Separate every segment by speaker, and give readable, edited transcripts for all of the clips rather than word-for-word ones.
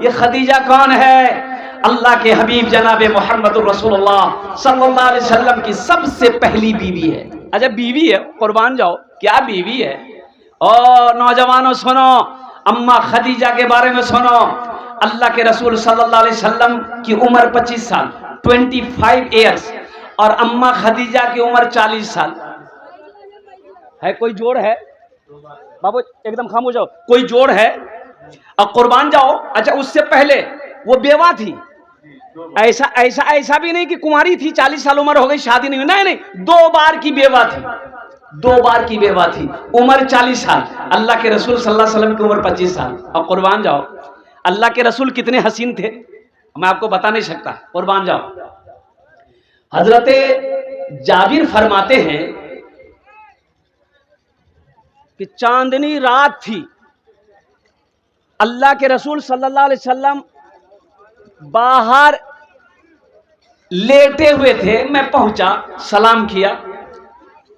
Speaker 1: یہ خدیجہ کون ہے؟ اللہ کے حبیب جناب محمد الرسول اللہ صلی اللہ علیہ وسلم کی سب سے پہلی بیوی ہے۔ اچھا بیوی ہے، قربان جاؤ، کیا بیوی ہے؟ اور نوجوانوں سنو، اماں خدیجہ کے بارے میں سنو۔ اللہ کے رسول صلی اللہ علیہ وسلم کی عمر 25 سال 25 ایئرس، اور اماں خدیجہ کی عمر 40 سال ہے۔ کوئی جوڑ ہے بابو؟ ایک دم خاموش ہو، کوئی جوڑ ہے؟ اور قربان جاؤ، اچھا اس سے پہلے وہ بیوہ تھی، ایسا بھی نہیں کہ کنواری تھی 40 سال عمر ہو گئی شادی نہیں ہوئی، نہیں، 2 بار کی بیوہ تھی، 2 بار کی بیوہ تھی، عمر 40 سال، اللہ کے رسول صلی اللہ علیہ وسلم کی عمر 25 سال۔ اور قربان جاؤ اللہ کے رسول کتنے حسین تھے میں آپ کو بتا نہیں سکتا، قربان جاؤ۔ حضرت جابر فرماتے ہیں کہ چاندنی رات تھی، اللہ کے رسول صلی اللہ علیہ وسلم باہر لیٹے ہوئے تھے، میں پہنچا، سلام کیا،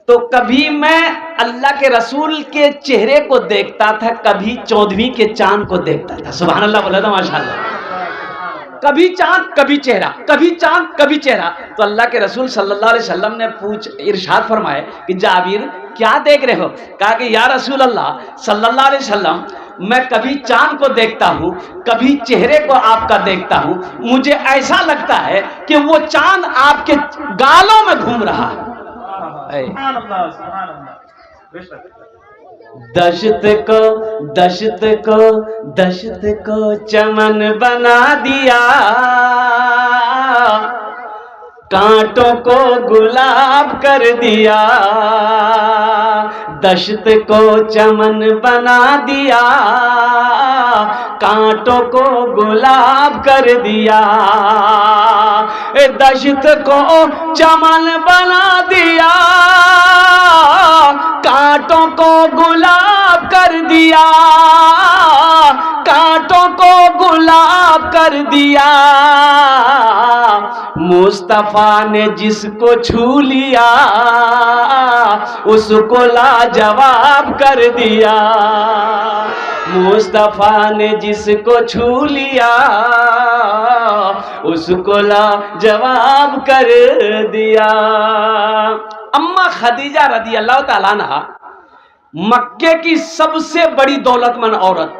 Speaker 1: تو کبھی میں اللہ کے رسول کے چہرے کو دیکھتا تھا، کبھی 14ویں کے چاند کو دیکھتا تھا۔ سبحان اللہ بولا تھا ماشاءاللہ۔ کبھی چاند کبھی چہرہ، کبھی چاند کبھی چہرہ۔ تو اللہ کے رسول صلی اللہ علیہ وسلم نے ارشاد فرمائے کہ جابر کیا دیکھ رہے ہو؟ کہا کہ یا رسول اللہ صلی اللہ علیہ وسلم، میں کبھی چاند کو دیکھتا ہوں، کبھی چہرے کو آپ کا دیکھتا ہوں، مجھے ایسا لگتا ہے کہ وہ چاند آپ کے گالوں میں گھوم رہا ہے۔ دشت کو چمن بنا دیا، کانٹوں کو گلاب کر دیا، دشت کو چمن بنا دیا، کانٹوں کو گلاب کر دیا، دشت کو چمن بنا دیا، کانٹوں کو گلاب کر دیا، کانٹوں کو گلاب کر دیا، مصطفیٰ نے جس کو چھو لیا اس کو لاجواب کر دیا، مصطفیٰ نے جس کو چھو لیا اس کو لاجواب کر دیا۔ اماں خدیجہ رضی اللہ تعالیٰ عنہا مکے کی سب سے بڑی دولت مند عورت،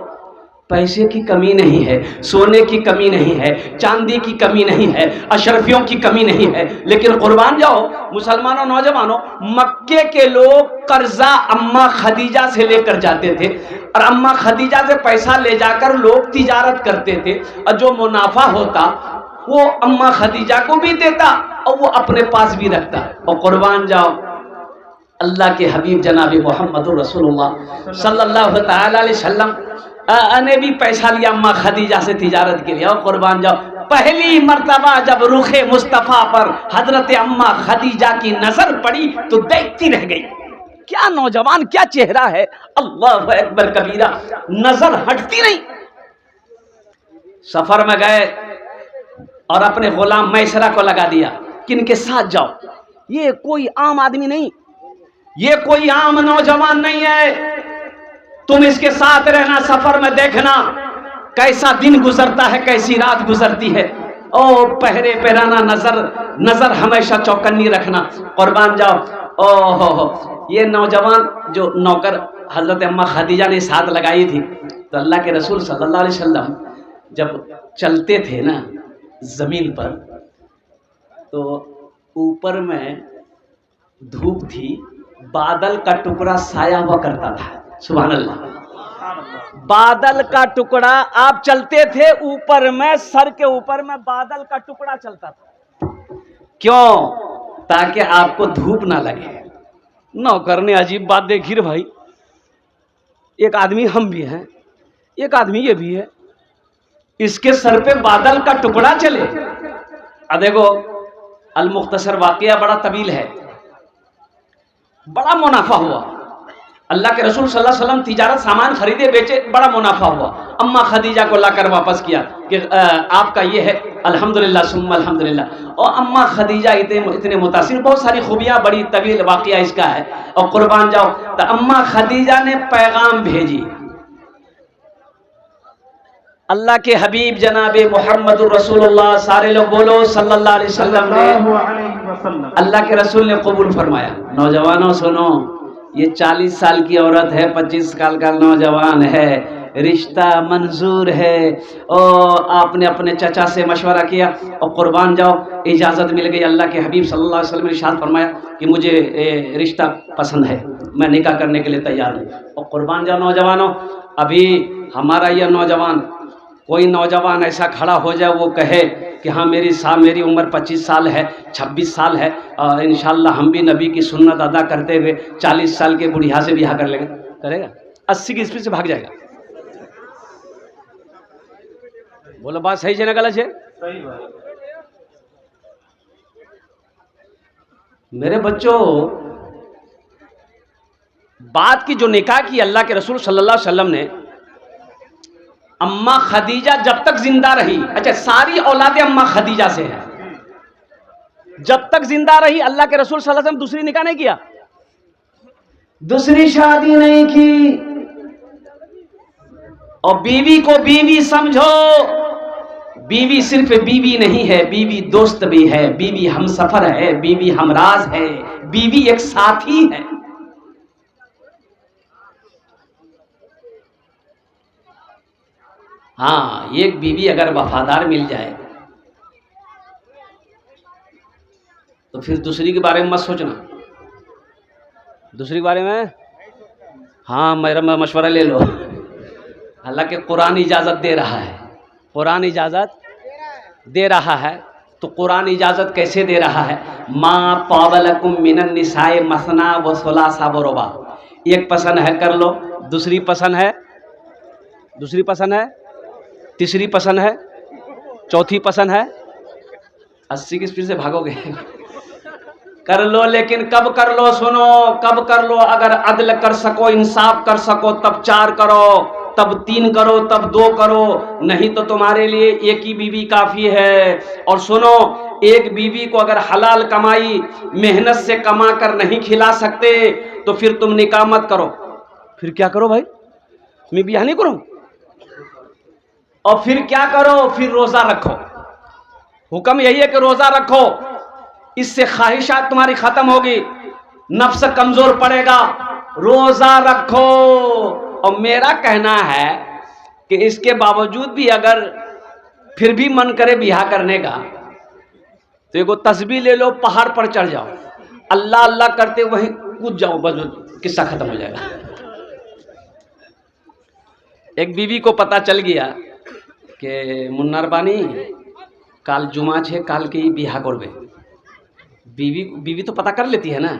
Speaker 1: پیسے کی کمی نہیں ہے، سونے کی کمی نہیں ہے، چاندی کی کمی نہیں ہے، اشرفیوں کی کمی نہیں ہے، لیکن قربان جاؤ مسلمانوں نوجوانوں، مکے کے لوگ قرضہ اماں خدیجہ سے لے کر جاتے تھے، اور اماں خدیجہ سے پیسہ لے جا کر لوگ تجارت کرتے تھے، اور جو منافع ہوتا وہ اماں خدیجہ کو بھی دیتا اور وہ اپنے پاس بھی رکھتا۔ اور قربان جاؤ اللہ کے حبیب جناب محمد رسول اللہ صلی اللہ تعالی علیہ وسلم نے بھی پیسہ لیا اماں خدیجہ سے تجارت کے لیے۔ اور قربان جاؤ پہلی مرتبہ جب رخ مصطفیٰ پر حضرت اماں خدیجہ کی نظر پڑی تو دیکھتی رہ گئی، کیا نوجوان، کیا چہرہ ہے، اللہ اکبر کبیرہ، نظر ہٹتی نہیں۔ سفر میں گئے اور اپنے غلام میسرہ کو لگا دیا کہ ان کے ساتھ جاؤ، یہ کوئی عام آدمی نہیں، یہ کوئی عام نوجوان نہیں ہے، تم اس کے ساتھ رہنا، سفر میں دیکھنا کیسا دن گزرتا ہے، کیسی رات گزرتی ہے، او پہرے پہ رہنا، نظر ہمیشہ چوکنی رکھنا۔ قربان جاؤ یہ نوجوان جو نوکر حضرت اماں خدیجہ نے ساتھ لگائی تھی، تو اللہ کے رسول صلی اللہ علیہ وسلم جب چلتے تھے نا زمین پر تو اوپر میں دھوپ تھی، بادل کا ٹکڑا سایہ ہوا کرتا تھا، سبحان اللہ، بادل کا ٹکڑا، آپ چلتے تھے اوپر میں، سر کے اوپر میں بادل کا ٹکڑا چلتا تھا، کیوں؟ تاکہ آپ کو دھوپ نہ لگے۔ نوکر نے عجیب بات دیکھی رے بھائی، ایک آدمی ہم بھی ہیں، ایک آدمی یہ بھی ہے، اس کے سر پہ بادل کا ٹکڑا چلے۔ اب دیکھو المختصر واقعہ بڑا طویل ہے، بڑا منافع ہوا، اللہ کے رسول صلی اللہ علیہ وسلم تجارت سامان خریدے بیچے، بڑا منافع ہوا، اماں خدیجہ کو لا کر واپس کیا کہ آپ کا یہ ہے، الحمدللہ ثم الحمدللہ۔ اور اماں خدیجہ اتنے متاثر، بہت ساری خوبیاں، بڑی طویل واقعہ اس کا ہے۔ اور قربان جاؤ تو اماں خدیجہ نے پیغام بھیجی، اللہ کے حبیب جناب محمد الرسول اللہ، سارے لوگ بولو صلی اللہ علیہ وسلم نے، اللہ کے رسول نے قبول فرمایا۔ نوجوانوں سنو، یہ 40 سال کی عورت ہے، 25 سال کا نوجوان ہے، رشتہ منظور ہے، اور آپ نے اپنے چچا سے مشورہ کیا اور قربان جاؤ، اجازت مل گئی۔ اللہ کے حبیب صلی اللہ علیہ وسلم نے ارشاد فرمایا کہ مجھے رشتہ پسند ہے، میں نکاح کرنے کے لیے تیار ہوں، اور قربان جاؤ نوجوانوں۔ ابھی ہمارا یہ نوجوان، کوئی نوجوان ایسا کھڑا ہو جائے وہ کہے کہ ہاں میری عمر 25 سال ہے، 26 سال ہے، اور انشاءاللہ ہم بھی نبی کی سنت ادا کرتے ہوئے 40 سال کے بڑھیا سے بیاہ کر لیں گے، کرے گا؟ 80 کی اسپیڈ سے بھاگ جائے گا۔ بولو بات صحیح ہے نا غلط ہے؟ میرے بچوں، بات کی جو نکاح کی اللہ کے رسول صلی اللہ علیہ وسلم نے، اماں خدیجہ جب تک زندہ رہی، اچھا ساری اولاد اماں خدیجہ سے ہے، جب تک زندہ رہی اللہ کے رسول صلی اللہ علیہ وسلم دوسری نکاح نہیں کیا، دوسری شادی نہیں کی۔ اور بیوی کو بیوی سمجھو، بیوی صرف بیوی نہیں ہے، بیوی دوست بھی ہے، بیوی ہم سفر ہے، بیوی ہمراز ہے، بیوی ایک ساتھی ہے۔ ہاں، ایک بیوی اگر وفادار مل جائے تو پھر دوسری کے بارے میں مت سوچنا، دوسری کے بارے میں ہاں میرا مشورہ لے لو۔ حالانکہ قرآن اجازت دے رہا ہے، قرآن اجازت دے رہا ہے، تو قرآن اجازت کیسے دے رہا ہے؟ ما طاب لکم من النساء مثنی و ثلاث و رباع، ایک پسند ہے کر لو، دوسری پسند ہے، تیسری پسند ہے، چوتھی پسند ہے، 80 کی اسپیڈ سے بھاگو گے، کر لو، لیکن کب کر لو؟ سنو، کب کر لو؟ اگر عدل کر سکو، انصاف کر سکو تب 4 کرو، تب 3 کرو، تب 2 کرو، نہیں تو تمہارے لیے ایک ہی بیوی کافی ہے۔ اور سنو، ایک بیوی کو اگر حلال کمائی محنت سے کما کر نہیں کھلا سکتے تو پھر تم نکاح مت کرو۔ پھر کیا کرو بھائی؟ میں بیاہ نہیں کروں؟ اور پھر کیا کرو؟ پھر روزہ رکھو۔ حکم یہی ہے کہ روزہ رکھو، اس سے خواہشات تمہاری ختم ہوگی، نفس کمزور پڑے گا، روزہ رکھو۔ اور میرا کہنا ہے کہ اس کے باوجود بھی اگر پھر بھی من کرے بیاہ کرنے کا تو ایک تسبیح لے لو، پہاڑ پر چڑھ جاؤ، اللہ اللہ کرتے وہیں کود جاؤ، بس قصہ ختم ہو جائے گا۔ ایک بیوی کو پتا چل گیا کہ منار بانی کال جمعہ ہے، کال کے بیاہ کربے، بیوی تو پتا کر لیتی ہے نا،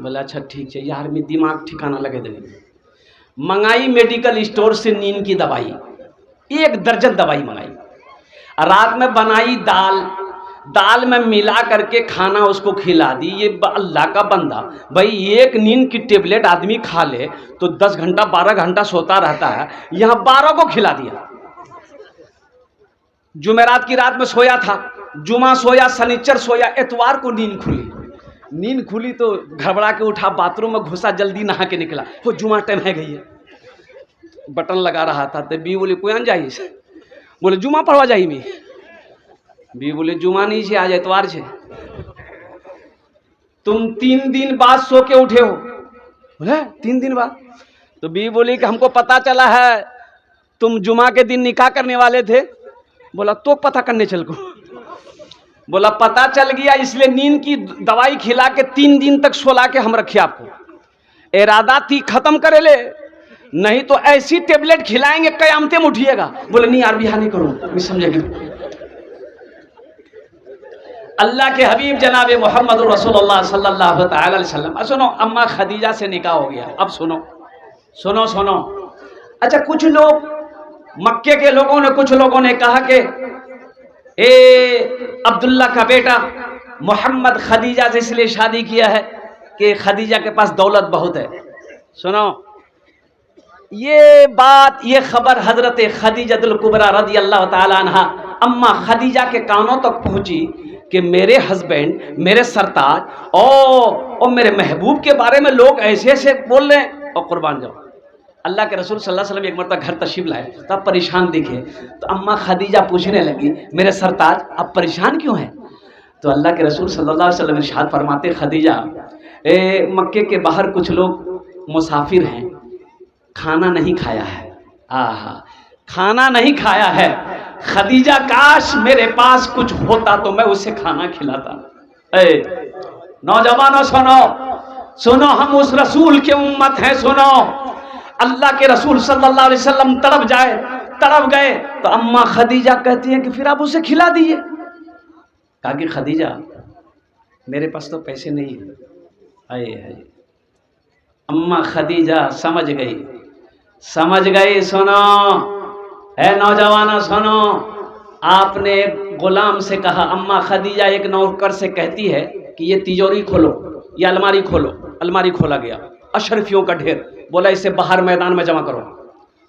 Speaker 1: بولے اچھا ٹھیک ہے یار، میں دماغ ٹھکانا لگے دے، منگائی میڈیکل اسٹور سے نیند کی دوائی، 1 درجن دوائی منگائی، رات میں بنائی دال میں ملا کر کے کھانا اس کو کھلا دی۔ یہ اللہ کا بندہ بھائی، 1 نیند کی ٹیبلٹ آدمی کھا لے تو 10 گھنٹہ 12 گھنٹہ سوتا رہتا ہے، یہاں 12 کو کھلا دیا۔ جمعرات کی رات میں سویا تھا، جمعہ سویا، سنیچر سویا، اتوار کو نیند کھلی تو گھبرا کے اٹھا، باتھ روم میں گھسا، جلدی نہا کے نکلا، وہ جمعہ ٹائم ہے گئی ہے، بٹن لگا رہا تھا تو بی بولے کوئی جائی، بولے جمعہ پڑھوا جائی، میں بی بولے جمعہ نہیں ہے، آج اتوار ہے، تم 3 دن بعد سو کے اٹھے ہو، بولے 3 دن بعد، تو بی بولی کہ ہم کو پتا چلا ہے تم جمعہ کے دن نکاح کرنے والے تھے، بولا تو پتہ کرنے چل کو، بولا پتا چل گیا، اس لیے نیند کی دوائی کھلا کے 3 دن تک سولا کے ہم رکھے آپ کو، ارادہ تھی ختم کرے لے، نہیں تو ایسی ٹیبلٹ کھلائیں گے قیامتیں میں اٹھیے گا۔ بولے نہیں یار بیاہ نہیں کروں، نہیں سمجھے گا۔ اللہ کے حبیب جناب محمد رسول اللہ صلی اللہ تعالی علیہ وسلم، سنو، اماں خدیجہ سے نکاح ہو گیا۔ اب سنو، اچھا کچھ لوگ مکے کے لوگوں نے، کچھ لوگوں نے کہا کہ اے عبداللہ کا بیٹا محمد خدیجہ سے اس لیے شادی کیا ہے کہ خدیجہ کے پاس دولت بہت ہے۔ سنو، یہ بات، یہ خبر حضرت خدیجہ الکبریٰ رضی اللہ تعالی عنہا اماں خدیجہ کے کانوں تک پہنچی کہ میرے ہسبینڈ، میرے سرتاج اور میرے محبوب کے بارے میں لوگ ایسے ایسے بول رہے ہیں، اور قربان جاؤ اللہ کے رسول صلی اللہ علیہ وسلم ایک مرتبہ گھر تشریف لائے تو آپ پریشان دیکھے، تو اماں خدیجہ پوچھنے لگی میرے سرتاج آپ پریشان کیوں ہیں؟ تو اللہ کے رسول صلی اللہ علیہ وسلم ارشاد فرماتے خدیجہ مکے کے باہر کچھ لوگ مسافر ہیں، کھانا نہیں کھایا ہے، کھانا نہیں کھایا ہے، خدیجہ کاش میرے پاس کچھ ہوتا تو میں اسے کھانا کھلاتا۔ نوجوانوں سنو سنو، ہم اس رسول کے امت ہیں، سنو اللہ کے رسول صلی اللہ علیہ وسلم تڑپ گئے تو اماں خدیجہ کہتی ہیں کہ پھر آپ اسے کھلا دیجئے۔ کہا کہ خدیجہ میرے پاس تو پیسے نہیں ہیں۔ اماں خدیجہ سمجھ گئی۔ سنو اے نوجوانوں سنو، آپ نے ایک غلام سے کہا، اماں خدیجہ ایک نوکر سے کہتی ہے کہ یہ تجوری کھولو، یہ الماری کھولو، الماری کھولا گیا، اشرفیوں کا ڈھیر، بولا اسے باہر میدان میں جمع کرو۔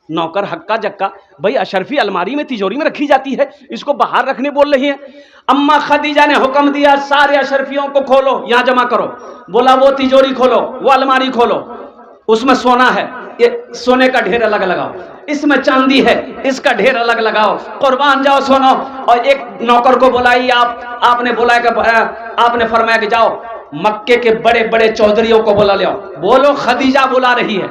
Speaker 1: نوکر ہکا جکا، بھائی اشرفی الماری میں تجوری میں رکھی جاتی ہے، اس کو باہر رکھنے بول رہی ہیں۔ اماں خدیجہ نے حکم دیا سارے اشرفیوں کو کھولو، یہاں جمع کرو۔ بولا وہ تجوری کھولو، وہ الماری کھولو، اس میں سونا ہے، یہ سونے کا ڈھیر الگ لگاؤ، اس میں چاندی ہے، اس کا ڈھیر الگ لگاؤ، قربان جاؤ سنو۔ اور ایک نوکر کو بلائی، آپ نے بلایا کہ آپ نے فرمایا کہ جاؤ مکے کے بڑے بڑے چودھریوں کو بلا لے آؤ۔ بولو خدیجہ بلا رہی ہے۔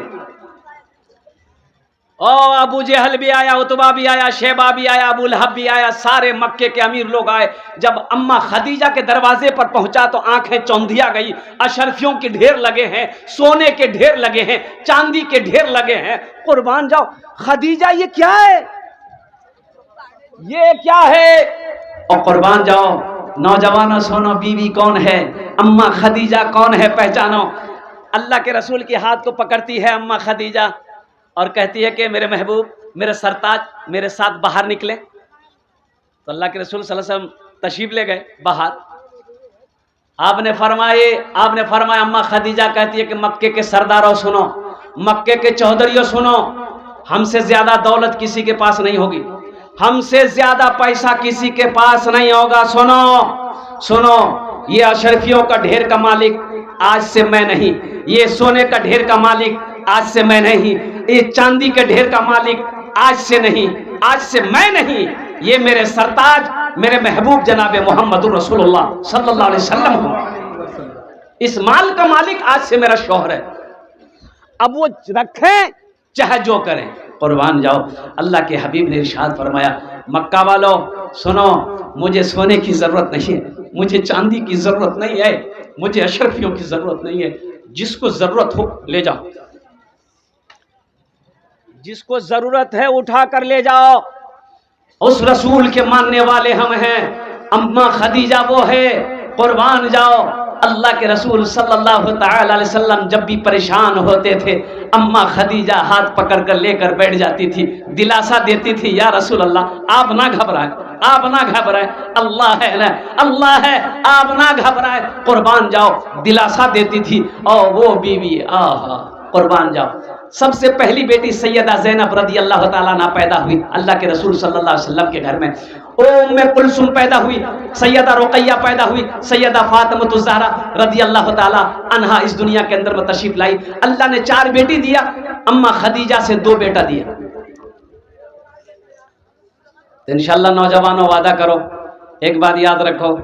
Speaker 1: ابو جہل بھی آیا، عتبہ بھی آیا، شیبہ بھی آیا، ابو لہب بھی آیا، سارے مکے کے امیر لوگ آئے۔ جب اماں خدیجہ کے دروازے پر پہنچا تو آنکھیں چوندھیا گئی، اشرفیوں کے ڈھیر لگے ہیں، سونے کے ڈھیر لگے ہیں، چاندی کے ڈھیر لگے ہیں۔ قربان جاؤ خدیجہ یہ کیا ہے، یہ کیا ہے؟ اور قربان جاؤ نوجوانوں سنو، بیوی کون ہے، اماں خدیجہ کون ہے، پہچانو۔ اللہ کے رسول کے ہاتھ کو پکڑتی ہے اماں خدیجہ اور کہتی ہے کہ میرے محبوب، میرے سرتاج میرے ساتھ باہر نکلے۔ تو اللہ کے رسول صلی اللہ علیہ وسلم تشریف لے گئے باہر۔ آپ نے فرمایا اماں خدیجہ کہتی ہے کہ مکے کے سرداروں سنو، مکے کے چودھریوں سنو، ہم سے زیادہ دولت کسی کے پاس نہیں ہوگی، ہم سے زیادہ پیسہ کسی کے پاس نہیں ہوگا۔ سنو یہ اشرفیوں کا ڈھیر کا مالک آج سے میں نہیں، یہ سونے کا ڈھیر کا مالک آج سے میں نہیں، یہ چاندی کے ڈھیر کا مالک آج سے نہیں، آج سے میں نہیں، یہ میرے سرتاج میرے محبوب جناب محمد رسول اللہ صلی اللہ علیہ وسلم ہوں، اس مال کا مالک آج سے میرا شوہر ہے، اب وہ رکھیں چاہے جو کریں۔ قربان جاؤ اللہ کے حبیب نے ارشاد فرمایا مکہ والو سنو، مجھے سونے کی ضرورت نہیں ہے، مجھے چاندی کی ضرورت نہیں ہے، مجھے اشرفیوں کی ضرورت نہیں ہے، جس کو ضرورت ہو لے جاؤ، جس کو ضرورت ہے اٹھا کر لے جاؤ۔ اس رسول کے ماننے والے ہم ہیں، اماں خدیجہ وہ ہے۔ قربان جاؤ اللہ کے رسول صلی اللہ تعالی علیہ وسلم جب بھی پریشان ہوتے تھے اماں خدیجہ ہاتھ پکڑ کر لے کر بیٹھ جاتی تھی، دلاسا دیتی تھی، یا رسول اللہ آپ نہ گھبرائیں، آپ نہ گھبرائیں، اللہ ہے نا، اللہ ہے، آپ نہ گھبرائیں۔ قربان جاؤ دلاسا دیتی تھی۔ اور وہ بیوی قربان جاؤ، سب سے پہلی بیٹی سیدہ زینب رضی اللہ تعالیٰ عنہ پیدا ہوئی اللہ کے رسول صلی اللہ علیہ وسلم کے گھر میں۔ ام کلثوم پیدا ہوئی، سیدہ رقیہ پیدا ہوئی، سیدہ فاطمہ الزہرا رضی اللہ تعالیٰ عنہا اس دنیا کے اندر میں تشریف لائی۔ اللہ نے 4 بیٹی دیا، اماں خدیجہ سے 2 بیٹا دیا۔ تو انشاءاللہ نوجوانوں وعدہ کرو، ایک بات یاد رکھو،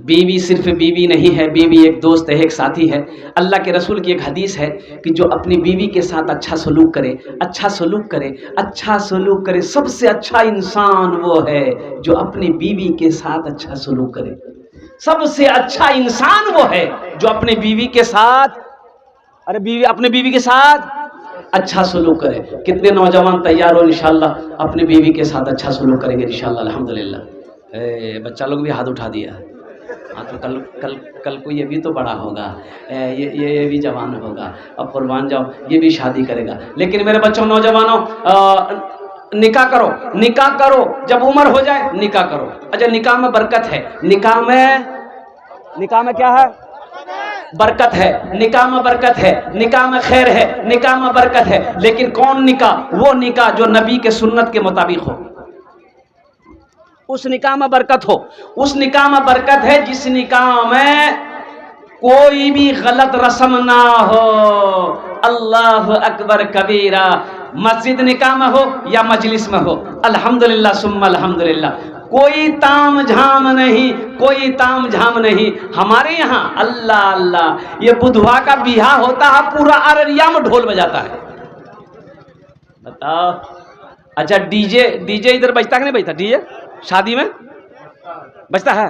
Speaker 1: بیوی صرف بیوی نہیں ہے، بیوی ایک دوست ہے، ایک ساتھی ہے۔ اللہ کے رسول کی ایک حدیث ہے کہ جو اپنی بیوی کے ساتھ اچھا سلوک کرے، اچھا سلوک کرے، اچھا سلوک کرے، سب سے اچھا انسان وہ ہے جو اپنی بیوی کے ساتھ اچھا سلوک کرے۔ سب سے اچھا انسان وہ ہے جو اپنی بیوی کے ساتھ اپنے بیوی کے ساتھ اچھا سلوک کرے۔ کتنے نوجوان تیار ہو انشاءاللہ اپنی بیوی کے ساتھ اچھا سلوک کریں گے انشاءاللہ الحمدللہ۔ بچہ لوگ بھی ہاتھ اٹھا دیا، ہاں تو کل کو یہ بھی تو بڑا ہوگا، یہ بھی جوان ہوگا، اب قربان جاؤ یہ بھی شادی کرے گا۔ لیکن میرے بچوں نوجوانوں نکاح کرو، نکاح کرو، جب عمر ہو جائے نکاح کرو۔ اچھا نکاح میں برکت ہے، نکاح میں کیا ہے؟ برکت ہے، نکاح میں برکت ہے، نکاح میں خیر ہے، نکاح میں برکت ہے۔ لیکن کون نکاح؟ وہ نکاح جو نبی کے سنت کے مطابق ہو، اس نکاح میں برکت ہو۔ اس نکاح میں برکت ہے جس نکاح میں کوئی بھی غلط رسم نہ ہو. اللہ اکبر کبیرہ. مسجد نکاح میں ہو یا مجلس میں ہو, الحمدللہ ثم الحمدللہ. کوئی تام جھام نہیں, کوئی تام جھام نہیں. ہمارے یہاں اللہ اللہ, یہ بدھوا کا بیاہ ہوتا ہے, پورا ارریا میں ڈھول بجاتا ہے. بتاؤ. اچھا ڈی جے ادھر بجتا کہ نہیں بجتا؟ ڈی جے شادی میں بجتا ہے؟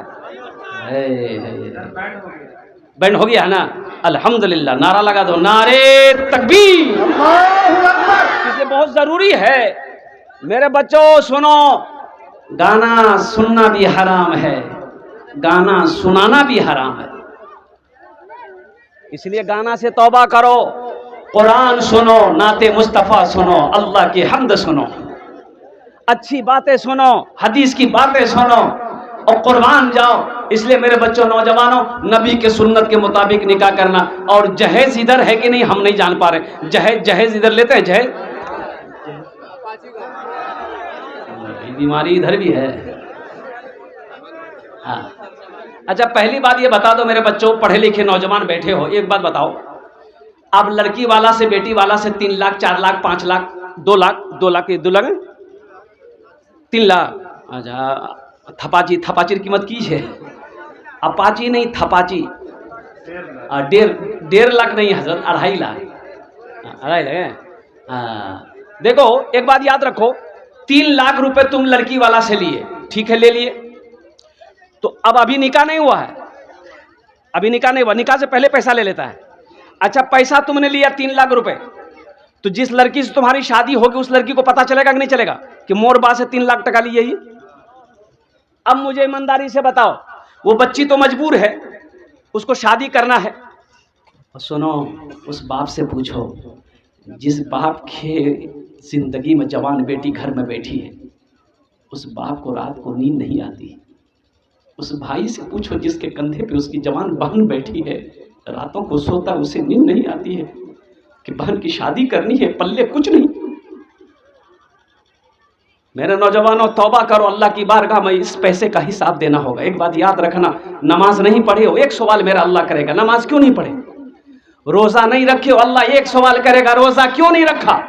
Speaker 1: بینڈ ہو گیا ہے نا, الحمدللہ. نعرہ لگا دو, نعرے تکبیر. اسے بہت ضروری ہے. میرے بچوں سنو, گانا سننا بھی حرام ہے, گانا سنانا بھی حرام ہے. اس لیے گانا سے توبہ کرو. قرآن سنو, نعت مصطفیٰ سنو, اللہ کی حمد سنو, اچھی باتیں سنو, حدیث کی باتیں سنو, اور قربان جاؤ. اس لیے میرے بچوں نوجوانوں, نبی کے سنت کے مطابق نکاح کرنا. اور جہیز ادھر ہے کہ نہیں ہم نہیں جان پا رہے. جہیز ادھر لیتے ہیں؟ جہیز بیماری ادھر بھی ہے. ہاں اچھا پہلی بات یہ بتا دو میرے بچوں, پڑھے لکھے نوجوان بیٹھے ہو, ایک بات بتاؤ. اب لڑکی والا سے بیٹی والا سے 3 لاکھ 4 لاکھ 5 لاکھ 2 لاکھ 2 لاکھ 3 لاکھ. اچھا تھپاچی کی قیمت کی ہے؟ اپاچی نہیں, تھپاچی. 1.5 لاکھ نہیں حضرت, 2.5 لاکھ. 2.5 لاکھ. دیکھو ایک بات یاد رکھو, 3 لاکھ روپے تم لڑکی والا سے لیے, ٹھیک ہے لے لیے, تو اب ابھی نکاح نہیں ہوا ہے, ابھی نکاح نہیں ہوا, نکاح سے پہلے پیسہ لے لیتا ہے. اچھا پیسہ تم نے لیا 3 لاکھ روپے, تو جس لڑکی سے تمہاری شادی ہوگی اس لڑکی کو پتا چلے گا کہ نہیں چلے گا کہ مور با سے 3 لاکھ ٹکا لیے ہی؟ اب مجھے ایمانداری سے بتاؤ, وہ بچی تو مجبور ہے, اس کو شادی کرنا ہے. سنو, اس باپ سے پوچھو جس باپ کے زندگی میں جوان بیٹی گھر میں بیٹھی ہے, اس باپ کو رات کو نیند نہیں آتی. اس بھائی سے پوچھو جس کے کندھے پہ اس کی جوان بہن بیٹھی ہے, راتوں کو سوتا اسے نیند نہیں آتی ہے کہ بہن کی شادی کرنی ہے, پلے کچھ نہیں. میرے نوجوانوں توبہ کرو, اللہ کی بارگاہ میں اس پیسے کا حساب دینا ہوگا. ایک بات یاد رکھنا, نماز نہیں پڑھے ہو, ایک سوال میرا اللہ کرے گا, نماز کیوں نہیں پڑھے؟ روزہ نہیں رکھے ہو, اللہ ایک سوال کرے گا, روزہ کیوں نہیں رکھا؟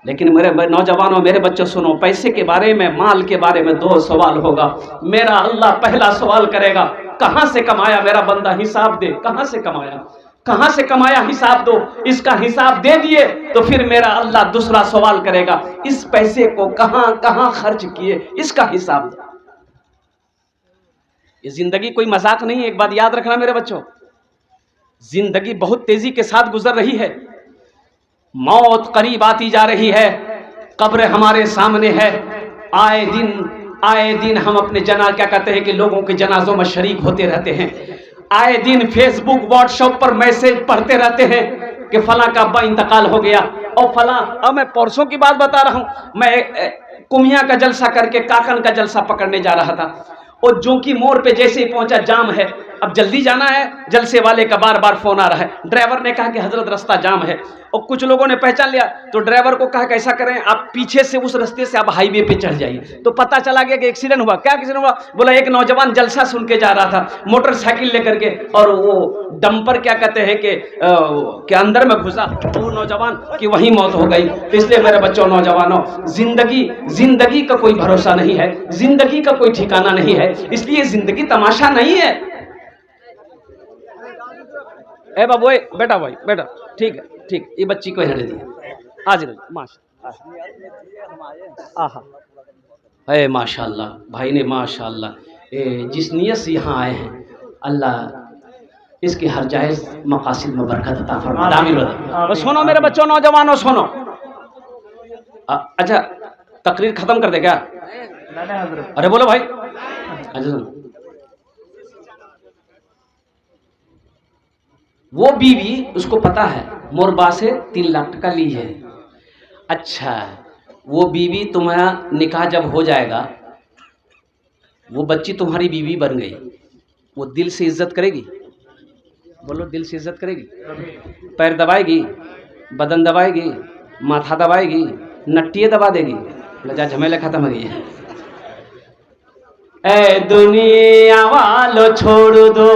Speaker 1: لیکن میرے نوجوانوں, میرے بچوں سنو, پیسے کے بارے میں, مال کے بارے میں 2 سوال ہوگا. میرا اللہ پہلا سوال کرے گا, کہاں سے کمایا میرا بندہ, حساب دے. کہاں سے کمایا, کہاں سے کمایا, حساب دو. اس کا حساب دے دیے تو پھر میرا اللہ دوسرا سوال کرے گا, اس پیسے کو کہاں کہاں خرچ کیے, اس کا حساب دو. یہ زندگی کوئی مذاق نہیں ہے. ایک بات یاد رکھنا میرے بچوں, زندگی بہت تیزی کے ساتھ گزر رہی ہے, موت قریب آتی جا رہی ہے, قبر ہمارے سامنے ہے. آئے دن ہم اپنے کیا کہتے ہیں کہ لوگوں کے جنازوں میں شریک ہوتے رہتے ہیں. آئے دن فیس بک واٹس ایپ پر میسج پڑھتے رہتے ہیں کہ فلاں کا ابا انتقال ہو گیا اور فلاں. اب میں پرسوں کی بات بتا رہا ہوں, میں کمیاں کا جلسہ کر کے کاکن کا جلسہ پکڑنے جا رہا تھا, اور جونکی موڑ پہ جیسے ہی پہنچا, جام ہے, اب جلدی جانا ہے. جلسے والے کا بار بار فون آ رہا ہے. ڈرائیور نے کہا کہ حضرت رستہ جام ہے, اور کچھ لوگوں نے پہچان لیا تو ڈرائیور کو کہا کہ ایسا کریں آپ پیچھے سے اس رستے سے آپ ہائی وے پہ چڑھ جائیے. تو پتہ چلا گیا کہ ایکسیڈنٹ ہوا. کیا ایکسیڈنٹ ہوا؟ بولا ایک نوجوان جلسہ سن کے جا رہا تھا موٹر سائیکل لے کر کے, اور وہ ڈمپر کیا کہتے ہیں کہ اندر میں گھسا, وہ نوجوان کی وہیں موت ہو گئی. تو اس لیے میرے بچوں نوجوانوں, زندگی کا کوئی بھروسہ نہیں ہے, زندگی کا کوئی ٹھکانہ نہیں ہے. اس لیے زندگی تماشا نہیں ہے. اے بابو, بیٹا بھائی بیٹا, ٹھیک ہے ٹھیک, یہ بچی کو ہیڈ دیا حاضر ماشاء اللہ بھائی نے, ماشاء اللہ جس نیت سے یہاں آئے ہیں, اللہ اس کے ہر جائز مقاصد میں برکت عطا فرمائے. سنو میرے بچوں نوجوانوں سنو. اچھا تقریر ختم کر دے کیا؟ ارے بولو بھائی. اچھا وہ بیوی اس کو پتا ہے موربا سے 3 لاکھ ٹکا لی ہے. اچھا وہ بیوی تمہارا نکاح جب ہو جائے گا, وہ بچی تمہاری بیوی بن گئی, وہ دل سے عزت کرے گی؟ بولو دل سے عزت کرے گی؟ پیر دبائے گی, بدن دبائے گی, ماتھا دبائے گی, نٹیے دبا دے گی؟ لجا جھمیلے ختم ہو گئی ہے. اے دنیا والو چھوڑ دو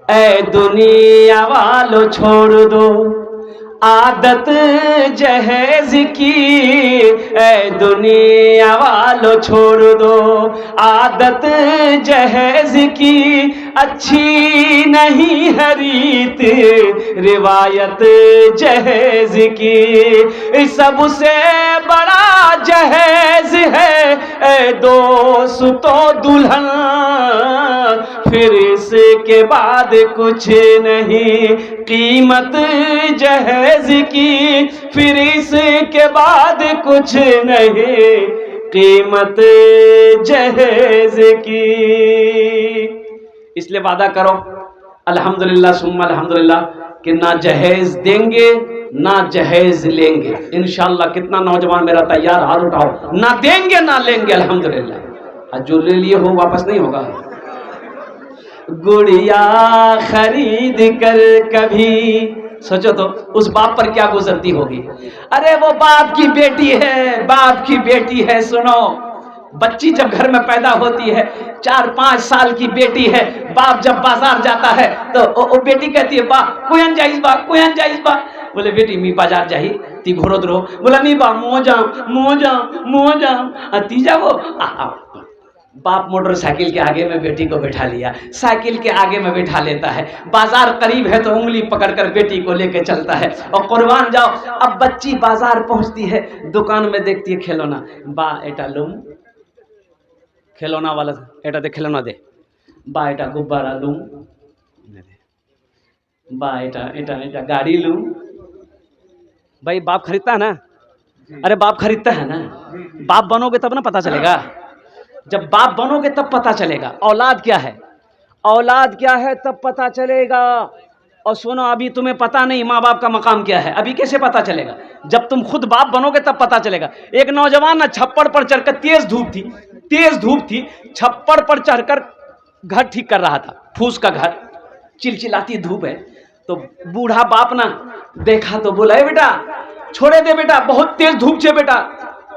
Speaker 1: اے دنیا والو چھوڑ دو عادت جہیز کی، اے دنیا والو چھوڑ دو عادت جہیز کی، اچھی نہیں ہے ریت روایت جہیز کی، سب سے بڑا جہیز ہے اے دوستو دلہن، پھر اس کے بعد کچھ نہیں قیمت جہیز کی، پھر اس کے بعد کچھ نہیں قیمت جہیز کی۔ اس لیے وعدہ کرو الحمدللہ ثم الحمدللہ کہ نہ جہیز دیں گے نہ جہیز لیں گے انشاءاللہ۔ کتنا نوجوان میرا تیار؟ ہاتھ اٹھاؤ۔ نہ دیں گے نہ لیں گے الحمدللہ۔ جو لے لیے ہو واپس نہیں ہوگا۔ گڑیا خرید کر کبھی، سوچو تو اس باپ پر کیا گزرتی ہوگی۔ ارے وہ باپ کی بیٹی ہے، باپ کی بیٹی ہے۔ سنو، بچی جب گھر میں پیدا ہوتی ہے، 4-5 سال کی بیٹی ہے، باپ جب بازار جاتا ہے تو وہ بیٹی کہتی ہے با کوئن جائیس با، کوئن جائیس با۔ بولے بیٹی می بازار جائی تی گھرو درو، بولا می با مو جام تی جاؤ۔ باپ موٹر سائیکل کے آگے میں بیٹی کو بٹھا لیا، سائیکل کے آگے میں بٹھا لیتا ہے، بازار قریب ہے تو انگلی پکڑ کر بیٹی کو لے کے چلتا ہے، اور قربان جاؤ اب بچی بازار پہنچتی ہے، دکان میں دیکھتی ہے کھلونا، با ایٹا لوں کھلونا والا، ایٹا دے کھلونا دے، با ایٹا گبارہ لوں، با ایٹا گاڑی لوں۔ بھائی باپ خریدتا ہے نا؟ ارے باپ خریدتا ہے نا؟ باپ بنو گے تب نا پتا چلے گا، جب باپ بنو گے تب پتا چلے گا اولاد کیا ہے، اولاد کیا ہے تب پتا چلے گا۔ اور سنو، ابھی تمہیں پتا نہیں ماں باپ کا مقام کیا ہے، ابھی کیسے پتا چلے گا؟ جب تم خود باپ بنو گے تب پتا چلے گا۔ ایک نوجوان نا چھپڑ پر چڑھ کر، تیز دھوپ تھی، چھپڑ پر چڑھ کر گھر ٹھیک کر رہا تھا، پھوس کا گھر، چلچلاتی دھوپ ہے، تو بوڑھا باپ نا دیکھا تو بولا اے بیٹا چھوڑے دے بیٹا، بہت تیز دھوپ چھے بیٹا،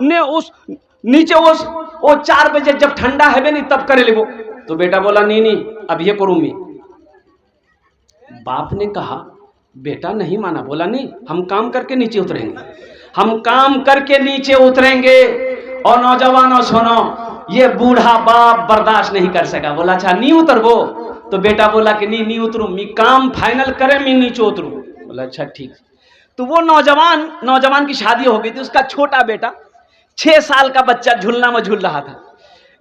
Speaker 1: نے اس نیچے وہ 4 بجے جب ٹھنڈا ہے بے نہیں تب کرے لے وہ۔ تو بیٹا بولا نہیں اب یہ کروں میں۔ باپ نے کہا بیٹا نہیں مانا، بولا نہیں ہم کام کر کے نیچے اتریں گے، ہم کام کر کے نیچے اتریں گے۔ اور نوجوانوں سنو، یہ بوڑھا باپ برداشت نہیں کر سکا، بولا اچھا نہیں اتر وہ۔ تو بیٹا بولا کہ نہیں اتروں میں، کام فائنل کرے میں نیچے اتروں۔ بولا اچھا ٹھیک۔ تو وہ نوجوان کی شادی ہو گئی تھی، اس کا چھوٹا بیٹا 6 سال کا بچہ جھولنا میں جھول رہا تھا۔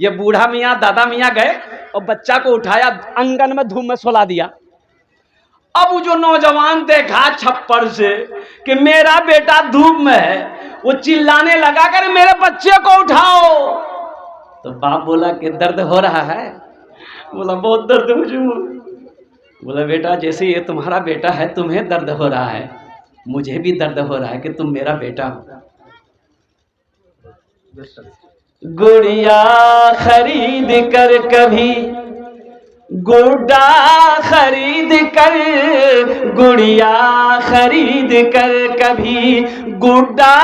Speaker 1: یہ بوڑھا میاں دادا میاں گئے اور بچہ کو اٹھایا، انگن میں دھوپ میں سلا دیا۔ اب جو نوجوان دیکھا چھپڑ سے کہ میرا بیٹا دھوپ میں ہے، وہ چلانے لگا کر میرے بچے کو اٹھاؤ۔ تو باپ بولا کہ درد ہو رہا ہے؟ بولا بہت درد مجھے۔ بولا بیٹا جیسے یہ تمہارا بیٹا ہے تمہیں درد ہو رہا ہے، مجھے بھی درد ہو رہا ہے کہ تم میرا بیٹا ہو۔ گڑیا خرید کر کبھی، گڈا خرید کر، گڑیا خرید کر کبھی، گڈا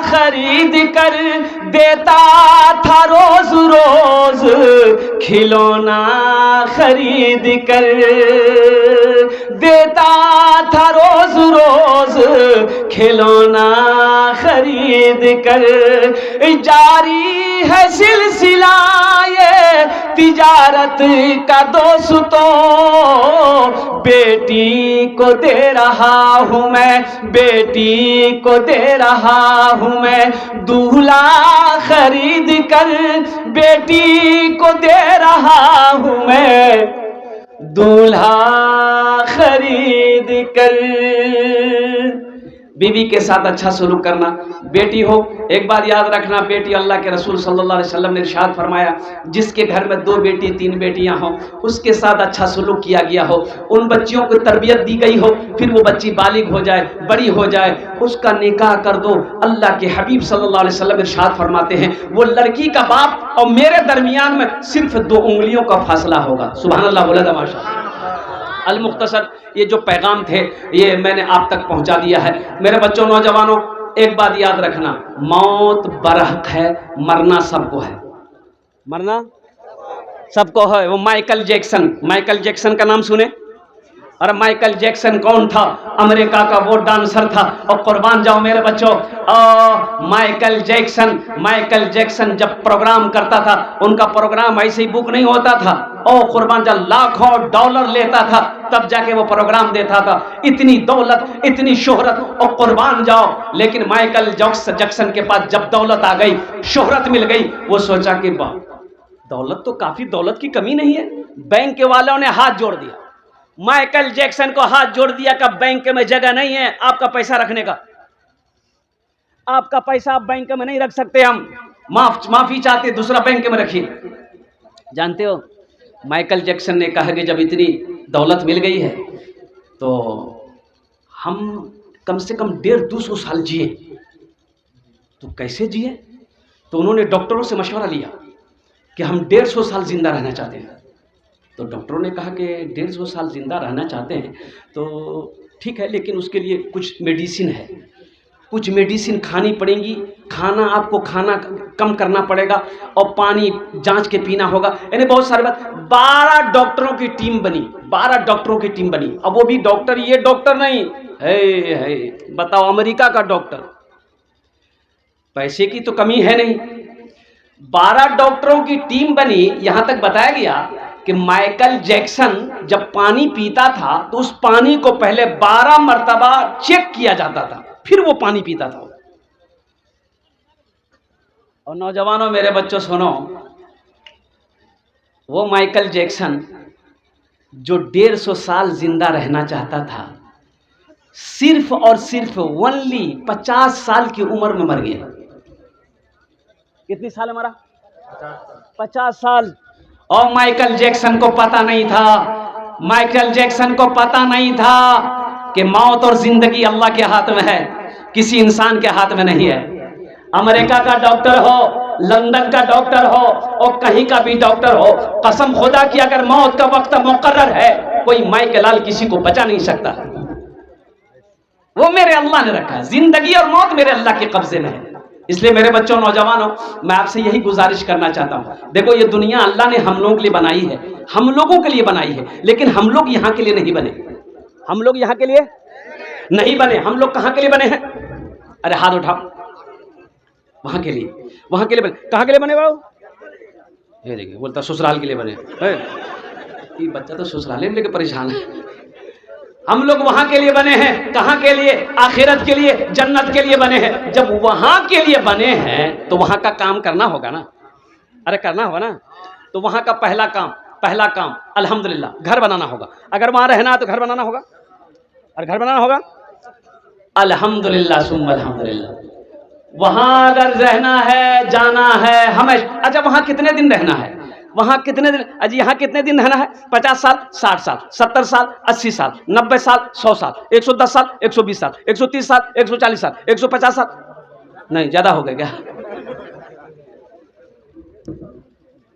Speaker 1: خرید کر دیتا تھا روز روز، کھلونا خرید کر دیتا تھا روز روز، کھلونا خرید کر۔ جاری ہے سلسلہ یہ تجارت کا دوستوں، بیٹی کو دے رہا ہوں میں، بیٹی کو دے رہا ہوں میں، دولہا خرید کر بیٹی کو دے رہا ہوں میں، دولہا خرید کر۔ بیوی کے ساتھ اچھا سلوک کرنا۔ بیٹی ہو، ایک بات یاد رکھنا، بیٹی اللہ کے رسول صلی اللہ علیہ وسلم نے ارشاد فرمایا جس کے گھر میں 2 بیٹی 3 بیٹیاں ہوں، اس کے ساتھ اچھا سلوک کیا گیا ہو، ان بچیوں کو تربیت دی گئی ہو، پھر وہ بچی بالغ ہو جائے، بڑی ہو جائے، اس کا نکاح کر دو۔ اللہ کے حبیب صلی اللہ علیہ وسلم ارشاد فرماتے ہیں وہ لڑکی کا باپ اور میرے درمیان میں صرف 2 انگلیوں کا فاصلہ ہوگا۔ سبحان اللہ بولے دا ماشاء اللہ۔ المختصر یہ جو پیغام تھے یہ میں نے آپ تک پہنچا دیا ہے۔ میرے بچوں نوجوانوں، ایک بات یاد رکھنا، موت برحق ہے، مرنا سب کو ہے، مرنا سب کو ہے۔ وہ مائیکل جیکسن کا نام سنے؟ اور مائیکل جیکسن کون تھا؟ امریکہ کا وہ ڈانسر تھا. اور قربان جاؤ میرے بچوں، مائیکل جیکسن جب پروگرام کرتا تھا، ان کا پروگرام ایسے ہی بک نہیں ہوتا تھا. قربان جاؤ لاکھوں ڈالر لیتا تھا تب جا کے وہ پروگرام دیتا تھا. اتنی دولت، اتنی شہرت، اور قربان جاؤ. لیکن مائیکل جیکسن کے پاس جب دولت آ گئی، شہرت مل گئی، وہ سوچا کہ دولت تو کافی، دولت کی کمی نہیں ہے. بینک والوں نے ہاتھ جوڑ دیا، مائیکل جیکسن کو ہاتھ جوڑ دیا کہ بینک میں جگہ نہیں ہے آپ کا پیسہ رکھنے کا، آپ کا پیسہ آپ بینک میں نہیں رکھ سکتے، ہم معافی چاہتے، دوسرا بینک میں رکھیے. جانتے ہو مائیکل جیکسن نے کہا کہ جب اتنی دولت مل گئی ہے تو ہم کم سے کم 150-200 سال جیے. تو کیسے جیے؟ تو انہوں نے ڈاکٹروں سے مشورہ لیا کہ ہم 150 سال زندہ رہنا چاہتے ہیں. تو ڈاکٹروں نے کہا کہ 150 سال زندہ رہنا چاہتے ہیں تو ٹھیک ہے، لیکن اس کے لیے کچھ میڈیسن ہے، کچھ میڈیسن کھانی پڑیں گی، کھانا آپ کو کھانا کم کرنا پڑے گا، اور پانی جانچ کے پینا ہوگا. یعنی بہت ساری بات. 12 ڈاکٹروں کی ٹیم بنی، 12 ڈاکٹروں کی ٹیم بنی. اب وہ بھی ڈاکٹر، یہ ڈاکٹر نہیں ہے، بتاؤ امریکہ کا ڈاکٹر. پیسے کی تو کمی ہے نہیں. 12 ڈاکٹروں کی ٹیم بنی. یہاں تک بتایا گیا کہ مائیکل جیکسن جب پانی پیتا تھا تو اس پانی کو پہلے 12 مرتبہ چیک کیا جاتا تھا، پھر وہ پانی پیتا تھا. اور نوجوانوں میرے بچوں سنو، وہ مائیکل جیکسن جو 150 سال زندہ رہنا چاہتا تھا، صرف اور صرف 50 سال کی عمر میں مر گیا. کتنی سال مرا؟ 50 سال. اور مائیکل جیکسن کو پتا نہیں تھا، مائیکل جیکسن کو پتا نہیں تھا کہ موت اور زندگی اللہ کے ہاتھ میں ہے، کسی انسان کے ہاتھ میں نہیں ہے. امریکہ کا ڈاکٹر ہو، لندن کا ڈاکٹر ہو، اور کہیں کا بھی ڈاکٹر ہو، قسم خدا کی اگر موت کا وقت مقرر ہے، کوئی مائی کے لال کسی کو بچا نہیں سکتا. وہ میرے اللہ نے رکھا ہے. زندگی اور موت میرے اللہ کے قبضے میں ہے. اس لیے میرے بچوں، نوجوانوں، میں آپ سے یہی گزارش کرنا چاہتا ہوں. دیکھو یہ دنیا اللہ نے ہم لوگوں کے لیے بنائی ہے، ہم لوگوں کے لیے بنائی ہے، لیکن ہم لوگ یہاں کے لیے نہیں بنے. ہم لوگ یہاں کے لیے نہیں بنے. ہم لوگ کہاں کے لیے بنے ہیں؟ ارے ہاتھ اٹھاؤ. وہاں کے لیے، وہاں کے لیے بنے. کہاں کے لیے بنے باؤ؟ یہ دیکھیے بولتا سسرال کے لیے بنے. یہ بچہ تو سسرال لے کے پریشان ہے. ہم لوگ وہاں کے لیے بنے ہیں. کہاں کے لیے؟ آخرت کے لیے، جنت کے لیے بنے ہیں. جب وہاں کے لیے بنے ہیں تو وہاں کا کام کرنا ہوگا نا. ارے کرنا ہوگا نا. تو وہاں کا پہلا کام الحمدللہ گھر بنانا ہوگا. اگر وہاں رہنا ہے تو گھر بنانا ہوگا، اور گھر بنانا ہوگا الحمدللہ ثم الحمدللہ. وہاں اگر رہنا ہے، جانا ہے ہمیشہ. اچھا وہاں کتنے دن رہنا ہے؟ وہاں کتنے دن؟ اجی یہاں کتنے دن رہنا ہے؟ 50 سال، 60 سال، 70 سال، 80 سال، 90 سال، 100 سال، 110 سال، 120 سال، 130 سال، 140 سال، 150 سال. نہیں زیادہ ہو گئے کیا؟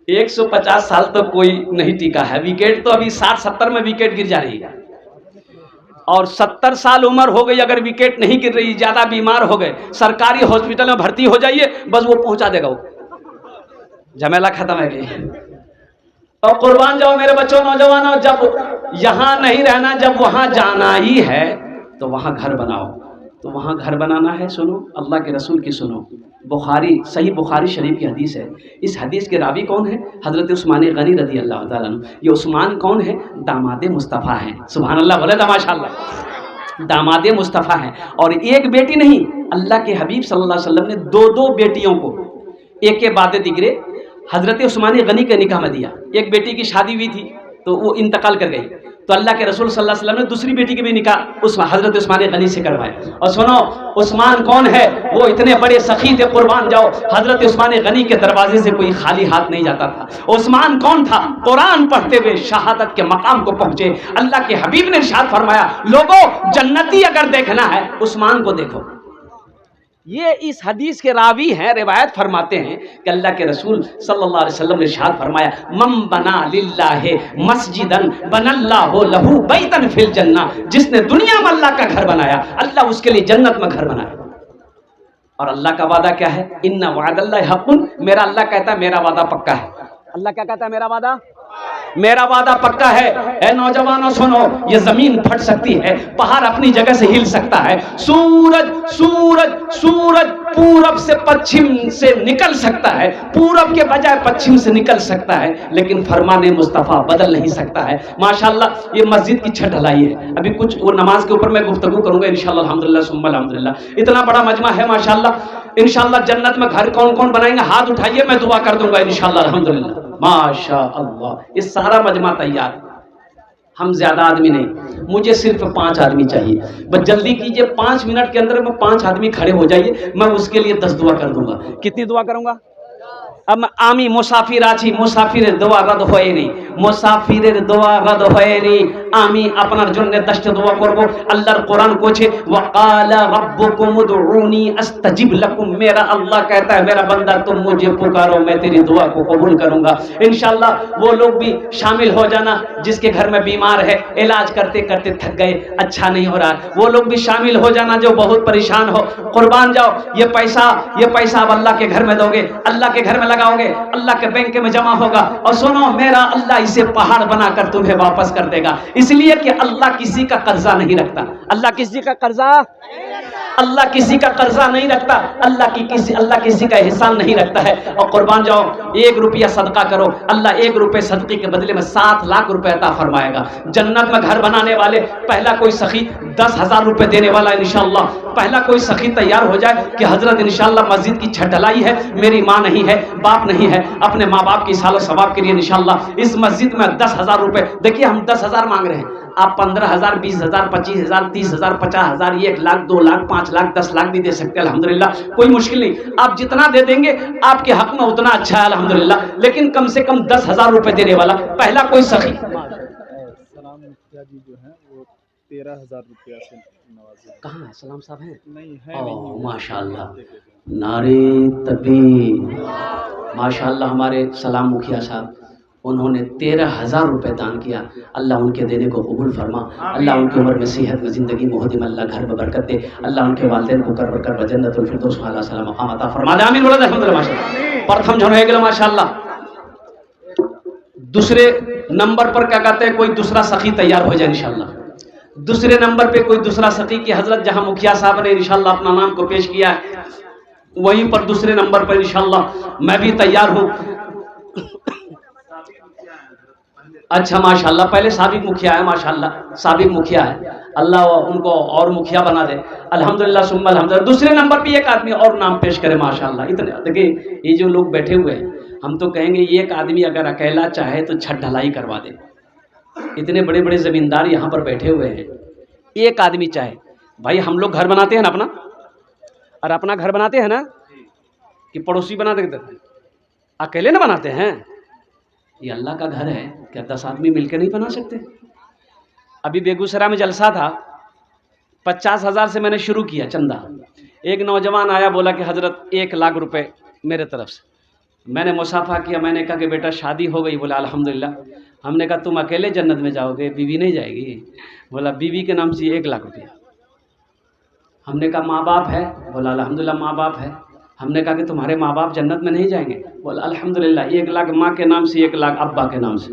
Speaker 1: 150 سال تو کوئی نہیں ٹکا ہے. وکٹ تو ابھی 60-70 میں وکٹ گر جا رہی ہے. اور 70 سال عمر ہو گئی، اگر وکٹ نہیں گر رہی، زیادہ بیمار ہو گئے، سرکاری ہاسپٹل میں بھرتی ہو جائیے، بس وہ پہنچا دے گا، وہ جھمیلا ختم ہے. کہ اور قربان جاؤ میرے بچوں، نوجوانوں، جب یہاں نہیں رہنا، جب وہاں جانا ہی ہے تو وہاں گھر بناؤ. تو وہاں گھر بنانا ہے. سنو اللہ کے رسول کی، سنو صحیح بخاری شریف کی حدیث ہے. اس حدیث کے راوی کون ہے؟ حضرت عثمان غنی رضی اللہ تعالیٰ عنہ. یہ عثمان کون ہے؟ داماد مصطفیٰ ہیں. سبحان اللہ بولے تو ماشاء اللہ. داماد مصطفیٰ ہیں. اور ایک بیٹی نہیں، اللہ کے حبیب صلی اللہ علیہ وسلم نے 2 بیٹیوں کو ایک کے بعد دیگرے حضرت عثمان غنی کے نکاح میں دیا. ایک بیٹی کی شادی ہوئی تھی تو وہ انتقال کر گئی، تو اللہ کے رسول صلی اللہ علیہ وسلم نے دوسری بیٹی کے بھی نکاح حضرت عثمان غنی سے کروائے. اور سنو عثمان کون ہے؟ وہ اتنے بڑے سخی تھے، قربان جاؤ. حضرت عثمان غنی کے دروازے سے کوئی خالی ہاتھ نہیں جاتا تھا. عثمان کون تھا؟ قرآن پڑھتے ہوئے شہادت کے مقام کو پہنچے. اللہ کے حبیب نے ارشاد فرمایا، لوگوں جنتی اگر دیکھنا ہے عثمان کو دیکھو. یہ اس حدیث کے راوی ہیں، روایت فرماتے ہیں کہ اللہ کے رسول صلی اللہ علیہ وسلم نے ارشاد فرمایا، من بنا للہ مسجدا بنا اللہ لہ بیتا فی الجنہ. جس نے دنیا میں اللہ کا گھر بنایا، اللہ اس کے لیے جنت میں گھر بنایا. اور اللہ کا وعدہ کیا ہے؟ ان وعد اللہ حق. میرا اللہ کہتا ہے میرا وعدہ پکا ہے. اللہ کیا کہتا ہے؟ میرا وعدہ. میرا وعدہ پکا ہے. اے نوجوانوں سنو, یہ زمین پھٹ سکتی ہے, پہاڑ اپنی جگہ سے ہل سکتا ہے, سورج سورج سورج پورب سے پچھم سے نکل سکتا ہے, پورب کے بجائے پچھم سے نکل سکتا ہے, لیکن فرمان مصطفیٰ بدل نہیں سکتا ہے. ماشاءاللہ یہ مسجد کی چھت ڈھلائی ہے, ابھی کچھ وہ نماز کے اوپر میں گفتگو کروں گا انشاءاللہ الحمدللہ ثم الحمدللہ. اتنا بڑا مجمع ہے ماشاءاللہ, انشاءاللہ جنت میں گھر کون کون بنائیں گے ہاتھ اٹھائیے, میں دعا کر دوں گا انشاءاللہ الحمدللہ. ماشاءاللہ یہ سارا مجمع تیار, ہم زیادہ آدمی نہیں, مجھے صرف 5 آدمی چاہیے, بس جلدی کیجئے, 5 منٹ کے اندر میں 5 آدمی کھڑے ہو جائیے, میں اس کے لیے 10 دعا کر دوں گا. کتنی دعا کروں گا؟ اب آمی مسافر آچی, مسافر دعا رد ہوئے نہیں, مسافر دعا رد ہوئے نہیں, آمی اپنا جن دشت دعا کربو. اللہ قرآن کوچھے وقال ربکم ادعونی استجب لکم, میرا اللہ کہتا ہے میرا بندہ تم مجھے پکارو میں تیری دعا کو قبول کروں گا. انشاءاللہ وہ لوگ بھی شامل ہو جانا جس کے گھر میں بیمار ہے, علاج کرتے کرتے تھک گئے, اچھا نہیں ہو رہا, وہ لوگ بھی شامل ہو جانا جو بہت پریشان ہو. قربان جاؤ, یہ پیسہ اب اللہ کے گھر میں دو گے, اللہ کے گھر میں لگاؤ گے, اللہ کے بینک میں جمع ہوگا, اور سنو میرا اللہ اسے پہاڑ بنا کر تمہیں واپس کر دے گا, اس لیے کہ اللہ کسی کا قرضہ نہیں رکھتا. اللہ کسی کا قرضہ نہیں رکھتا, اللہ کسی کا احسان نہیں رکھتا ہے. اور قربان جاؤ, 1 روپیہ صدقہ کرو, اللہ 1 روپے صدقے کے بدلے میں 7 لاکھ روپے عطا فرمائے گا. جنت میں گھر بنانے والے پہلا کوئی سخی 10,000 روپے دینے والا انشاءاللہ, پہلا کوئی سخی تیار ہو جائے کہ حضرت انشاءاللہ مسجد کی چھت ڈھلائی ہے, میری ماں نہیں ہے, باپ نہیں ہے, اپنے ماں باپ کی سال و ثواب کے لیے انشاءاللہ اس مسجد میں 10,000 روپے. دیکھیے ہم 10,000 مانگ رہے ہیں, آپ 15,000 20,000 25,000 30,000 50,000 1 لاکھ 2 لاکھ 5 لاکھ 10 لاکھ بھی دے سکتے ہیں الحمدللہ, کوئی مشکل نہیں. آپ جتنا دے دیں گے آپ کے حق میں اتنا اچھا ہے الحمدللہ, لیکن کم سے کم 10,000 روپے دینے والا پہلا کوئی سخی.
Speaker 2: سلام مکھیا جی جو ہیں وہ 13,000 روپیہ سے نوازے.
Speaker 1: کہاں ہے سلام صاحب ہیں؟
Speaker 2: نہیں ہے, نہیں.
Speaker 1: ماشاءاللہ, نعرے تکبیر. ماشاءاللہ ہمارے سلام مکھیا صاحب, انہوں نے 13,000 روپے دان کیا. اللہ ان کے دینے کو قبول فرما, اللہ ان کی عمر میں صحت میں زندگی میں خاتمہ, اللہ گھر میں برکت دے, اللہ ان کے والدین کو کر کر جنت الفردوس اعلیٰ سلام مقام عطا فرما دے. آمین بولو الحمدللہ. ماشاءاللہ پرتھم جن ہو گیا ماشاءاللہ. دوسرے نمبر پر کیا کہتے ہیں, کوئی دوسرا سخی تیار ہو جائے انشاءاللہ. دوسرے نمبر پہ کوئی دوسرا سخی کی حضرت جہاں مکھیا صاحب نے انشاءاللہ اپنا نام کو پیش کیا ہے, وہیں پر دوسرے نمبر پر انشاءاللہ میں بھی تیار ہوں. اچھا ماشاءاللہ, پہلے سابق مکھیا ہے, ماشاءاللہ سابق مکھیا ہے, اللہ ان کو اور مکھیا بنا دے الحمدللہ ثم الحمدللہ. دوسرے نمبر پہ ایک آدمی اور نام پیش کرے ماشاءاللہ. اتنے دیکھیں یہ جو لوگ بیٹھے ہوئے ہیں, ہم تو کہیں گے ایک آدمی اگر اکیلا چاہے تو چھت ڈھلائی کروا دے. اتنے بڑے بڑے زمیندار یہاں پر بیٹھے ہوئے ہیں, ایک آدمی چاہے. بھائی ہم لوگ گھر بناتے ہیں نا اپنا, اور اپنا گھر بناتے ہیں نا کہ پڑوسی بنا دیتے ہیں, اکیلے نہ بناتے ہیں. یہ اللہ کا گھر ہے, کیا 10 آدمی مل کے نہیں بنا سکتے؟ ابھی بیگوسرا میں جلسہ تھا, 50,000 سے میں نے شروع کیا چندہ. ایک نوجوان آیا, بولا کہ حضرت 1 لاکھ روپے میرے طرف سے. میں نے مصافحہ کیا, میں نے کہا کہ بیٹا شادی ہو گئی؟ بولا الحمدللہ. ہم نے کہا تم اکیلے جنت میں جاؤ گے, بیوی نہیں جائے گی؟ بولا بیوی کے نام سے 1 لاکھ روپیہ. ہم نے کہا ماں باپ ہے؟ بولا الحمدللہ ماں باپ ہے. ہم نے کہا کہ تمہارے ماں باپ جنت میں نہیں جائیں گے؟ بولا الحمدللہ. 1 لاکھ ماں کے نام سے, 1 لاکھ ابا کے نام سے,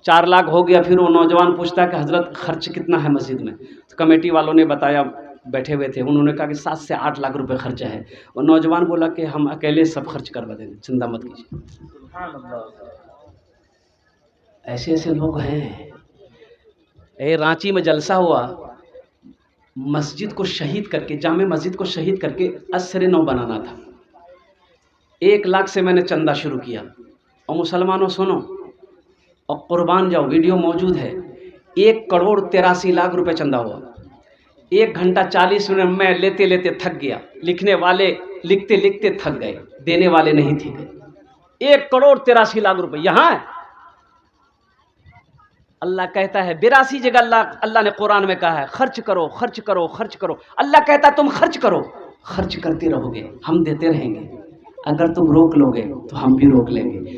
Speaker 1: 4 لاکھ ہو گیا. پھر وہ نوجوان پوچھتا کہ حضرت خرچ کتنا ہے مسجد میں؟ تو کمیٹی والوں نے بتایا, بیٹھے ہوئے تھے, انہوں نے کہا کہ 7 سے 8 لاکھ روپے خرچہ ہے. وہ نوجوان بولا کہ ہم اکیلے سب خرچ کروا دیں گے, چندہ مت کیجیے. ایسے ایسے لوگ ہیں. رانچی میں جلسہ ہوا, مسجد کو شہید کر کے, جامع مسجد کو شہید کر کے عصر نو بنانا تھا. 1 لاکھ سے میں نے چندہ شروع کیا. اور مسلمانوں سنو اور قربان جاؤ, ویڈیو موجود ہے, 1,83,00,000 روپے چندہ ہوا. 1 گھنٹہ 40 منٹ میں لیتے لیتے تھک گیا. لکھنے والے لکھتے لکھتے تھک گئے, دینے والے نہیں تھے. 1,83,00,000 روپے یہاں ہے. اللہ کہتا ہے 82 جگہ اللہ نے قرآن میں کہا ہے خرچ کرو خرچ کرو خرچ کرو. اللہ کہتا ہے تم خرچ کرو, خرچ کرتے رہو گے, ہم دیتے رہیں گے. اگر تم روک لو گے تو ہم بھی روک لیں گے.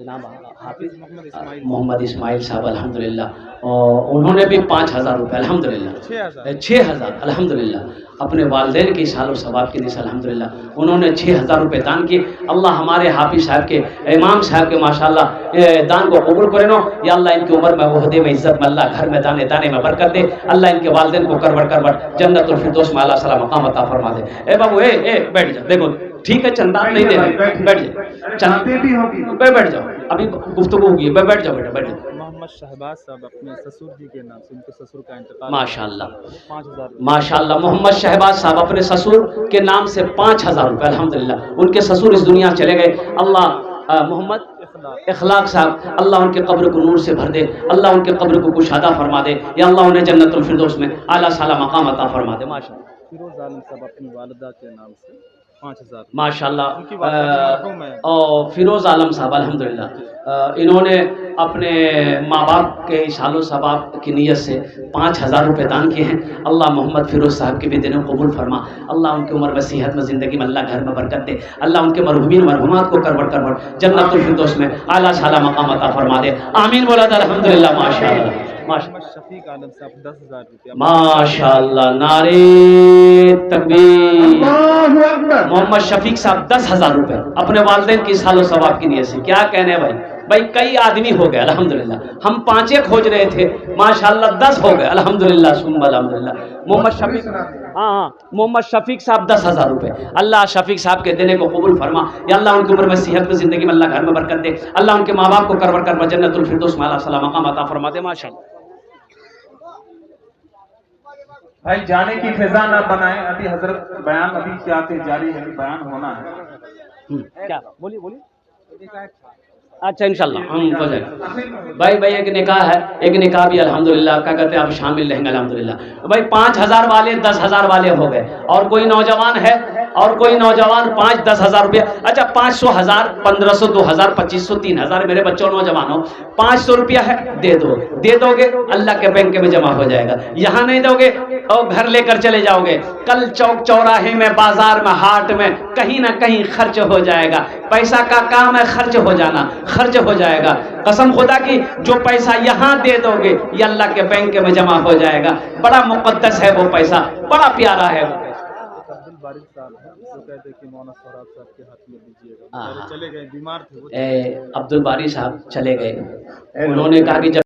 Speaker 1: جناب حافظ
Speaker 2: محمد اسماعیل
Speaker 1: محمد اسماعیل صاحب الحمدللہ، اور انہوں نے بھی 5,000 روپے الحمدللہ
Speaker 2: 6,000
Speaker 1: 6,000 الحمدللہ اپنے والدین کی سال و ثواب کی نیت سے الحمدللہ انہوں نے 6,000 روپے دان کیے۔ اللہ ہمارے حافظ صاحب کے امام صاحب کے ماشاءاللہ دان کو قبول کرے نو، یا اللہ ان کی عمر میں عہدے میں عزت میں اللہ گھر میں دانے دانے میں برکت دے، اللہ ان کے والدین کو کروڑ کروڑ جنت الفردوس میں اعلیٰ صلاح مقام عطا فرما دے۔ اے بابو اے بیٹھ جا، دیکھو ٹھیک ہے چندہ نہیں دے رہے، بیٹھ جا چند بیٹھ جاؤ، ابھی گفتگو ہوگی، بیٹھ جاؤ بیٹا بیٹھ جاؤ۔
Speaker 2: محمد شہباز صاحب اپنے سسر جی کے نام سے، ان کے سسر کا انتقال
Speaker 1: ماشاءاللہ
Speaker 2: 5,000
Speaker 1: ماشاءاللہ محمد شہباز صاحب اپنے سسر کے نام سے 5,000 روپے الحمدللہ، ان کے سسر اس دنیا چلے گئے، اللہ محمد اخلاق صاحب اللہ ان کے قبر کو نور سے بھر دے، اللہ ان کے قبر کو کشادہ فرما دے، یا اللہ انہیں جنت الفردوس میں اعلیٰ صلاح مقام عطا فرما دے ماشاءاللہ۔
Speaker 2: فیروز عالم صاحب اپنی والدہ کے نام سے 5,000
Speaker 1: ماشاءاللہ
Speaker 2: ان کی والدہ مرحوم ہے۔
Speaker 1: اور فیروز عالم صاحب الحمدللہ انہوں نے اپنے ماں باپ کے سال و ثواب کی نیت سے 5,000 روپے دان کیے ہیں۔ اللہ محمد فیروز صاحب کے بھی دنوں قبول فرما، اللہ ان کی عمر میں صحت میں زندگی میں اللہ گھر میں برکت دے، اللہ ان کے مرحومین مرحومات کو کروڑ کروڑ جنت الفردوس میں اعلیٰ صلاح مقام عطا فرما دے، آمین بولا تھا الحمدللہ ماشاءاللہ
Speaker 2: محمد شفیق عالم صاحب 10,000 روپیہ
Speaker 1: ماشاءاللہ نعرے تکبیر۔ محمد شفیق صاحب 10,000 روپے اپنے والدین کی سال و ثواب کی نیت سے، کیا کہنے بھائی کئی آدمی ہو گئے الحمدللہ، ہم 5 کھوج رہے تھے ماشاءاللہ 10 ہو گئے الحمدللہ ثم الحمدللہ۔ محمد شفیق محمد شفیق صاحب 10,000 روپے، اللہ شفیق صاحب کے دینے کو قبول فرما، یا اللہ ان کی عمر میں صحت میں زندگی میں اللہ گھر میں برکت دے، اللہ ان کے ماں باپ کو کروڑ کروڑ جنت الفردوس میں اعلیٰ صلاح مقام عطا فرما دے ماشاءاللہ۔
Speaker 3: بھائی جانے کی فضا نہ بنائیں، ابھی حضرت بیان ابھی کیا کہ جاری ہے، بیان ہونا ہے۔
Speaker 1: کیا بولیے اچھا انشاءاللہ ہم ہو جائے گا بھائی ایک نکاح ہے، ایک نکاح بھی الحمدللہ کیا کہتے ہیں آپ شامل رہیں گے الحمدللہ بھائی 5,000 والے 10,000 والے ہو گئے، اور کوئی نوجوان ہے اور کوئی نوجوان 5-10,000 روپیہ، اچھا 500 1,000 1,500 2,000 2,500 3,000 میرے بچوں نوجوانوں 500 روپیہ ہے دے دو گے اللہ کے بینک میں جمع ہو جائے گا، یہاں نہیں دو گے اور گھر لے کر چلے جاؤ گے، کل چوک چوراہے میں بازار میں ہاٹ میں کہیں نہ کہیں خرچ ہو جائے گا، پیسہ کا کام ہے خرچ ہو جانا، خرچ ہو جائے گا، قسم خدا کی جو پیسہ یہاں دے دو گے یہ اللہ کے بینک میں جمع ہو جائے گا، بڑا مقدس ہے وہ پیسہ، بڑا پیارا ہے وہ پیسہ۔
Speaker 2: عبد الباری صاحب ہیں جو کہتے ہیں کہ مولانا سہراب صاحب کے ہاتھ میں دیجیے گا، چلے گئے بیمار تھے وہ
Speaker 1: عبد الباری صاحب چلے گئے، انہوں نے کہا کہ جب